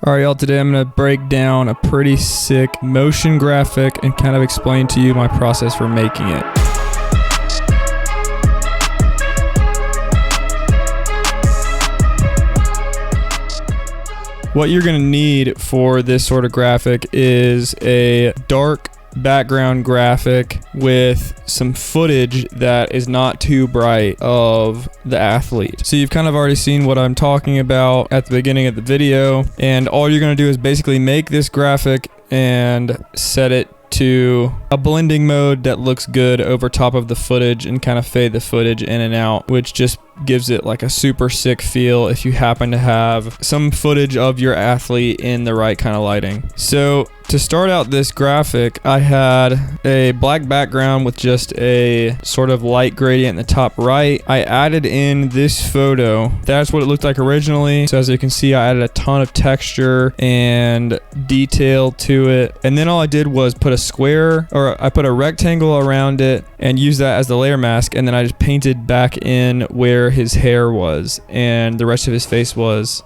Alright y'all, today I'm going to break down a pretty sick motion graphic and kind of explain to you my process for making it. What you're going to need for this sort of graphic is a dark background graphic with some footage that is not too bright of the athlete. So you've kind of already seen what I'm talking about at the beginning of the video, and all you're going to do is basically make this graphic and set it to a blending mode that looks good over top of the footage and kind of fade the footage in and out, which just gives it like a super sick feel if you happen to have some footage of your athlete in the right kind of lighting. So to start out this graphic, I had a black background with just a sort of light gradient in the top right. I added in this photo. That's what it looked like originally. So as you can see, I added a ton of texture and detail to it. And then all I did was put I put a rectangle around it and used that as the layer mask. And then I just painted back in where his hair was and the rest of his face was.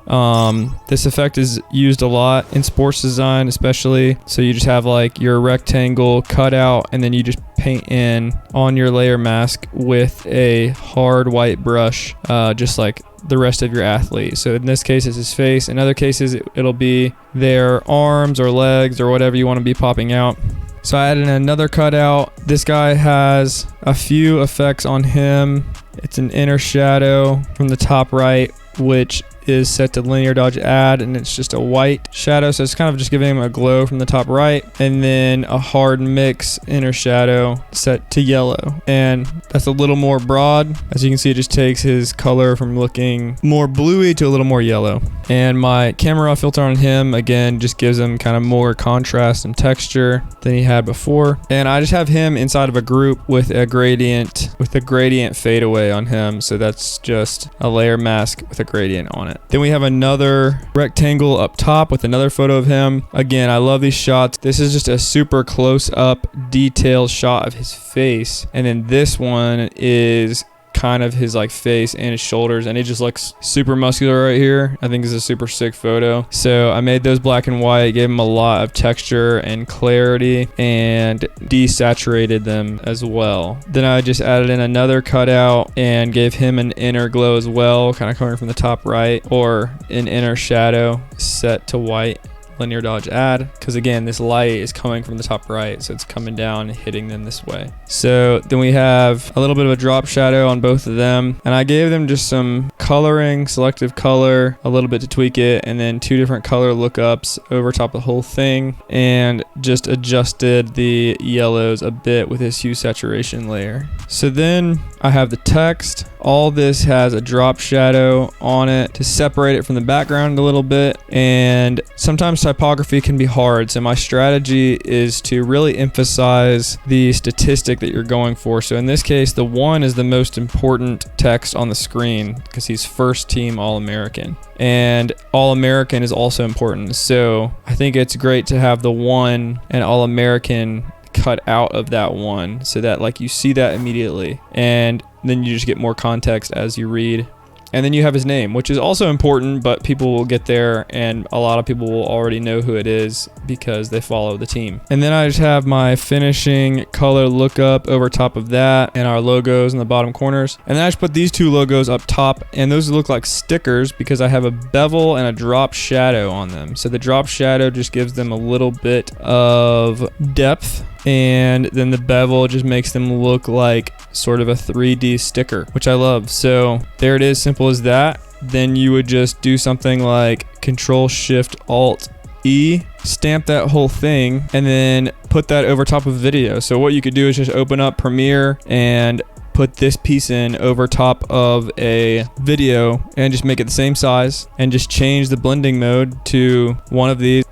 This effect is used a lot in sports design, especially. So you just have like your rectangle cut out and then you just paint in on your layer mask with a hard white brush, just like the rest of your athlete. So in this case, it's his face. In other cases, it'll be their arms or legs or whatever you want to be popping out. So I added another cutout. This guy has a few effects on him. It's an inner shadow from the top right, which is set to linear dodge add, and it's just a white shadow, so it's kind of just giving him a glow from the top right, and then a hard mix inner shadow set to yellow, and that's a little more broad. As you can see, it just takes his color from looking more bluey to a little more yellow. And my camera raw filter on him again just gives him kind of more contrast and texture than he had before. And I just have him inside of a group with a gradient fadeaway on him, so that's just a layer mask with a gradient on it. Then we have another rectangle up top with another photo of him. Again, I love these shots. This is just a super close up detailed shot of his face, and then this one is kind of his like face and his shoulders, and it just looks super muscular right here. I think it's a super sick photo. So I made those black and white, gave him a lot of texture and clarity, and desaturated them as well. Then I just added in another cutout and gave him an inner glow as well, kind of coming from the top right, or an inner shadow set to white. Linear dodge add, because again, this light is coming from the top right, so it's coming down and hitting them this way. So then we have a little bit of a drop shadow on both of them, and I gave them just some coloring, selective color, a little bit to tweak it, and then two different color lookups over top of the whole thing, and just adjusted the yellows a bit with this hue saturation layer. So then I have the text. All this has a drop shadow on it to separate it from the background a little bit, and sometimes typography can be hard, so my strategy is to really emphasize the statistic that you're going for. So in this case, the 1 is the most important text on the screen because he's first team All-American, and All-American is also important. So I think it's great to have the 1 and All-American cut out of that 1 so that like you see that immediately, and then you just get more context as you read. And then you have his name, which is also important, but people will get there, and a lot of people will already know who it is because they follow the team. And then I just have my finishing color lookup over top of that, and our logos in the bottom corners. And then I just put these two logos up top, and those look like stickers because I have a bevel and a drop shadow on them. So the drop shadow just gives them a little bit of depth, and then the bevel just makes them look like sort of a 3D sticker, which I love. So there it is, simple as that. Then you would just do something like Control-Shift-Alt-E, stamp that whole thing, and then put that over top of video. So what you could do is just open up Premiere and put this piece in over top of a video and just make it the same size, and just change the blending mode to one of these,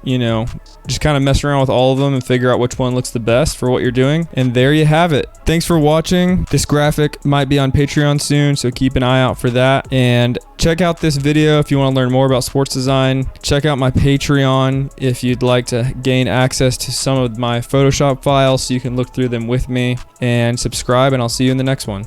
just kind of mess around with all of them and figure out which one looks the best for what you're doing. And there you have it. Thanks for watching. This graphic might be on Patreon soon, so keep an eye out for that. And check out this video if you want to learn more about sports design. Check out my Patreon if you'd like to gain access to some of my Photoshop files so you can look through them with me. And subscribe, and I'll see you in the next one.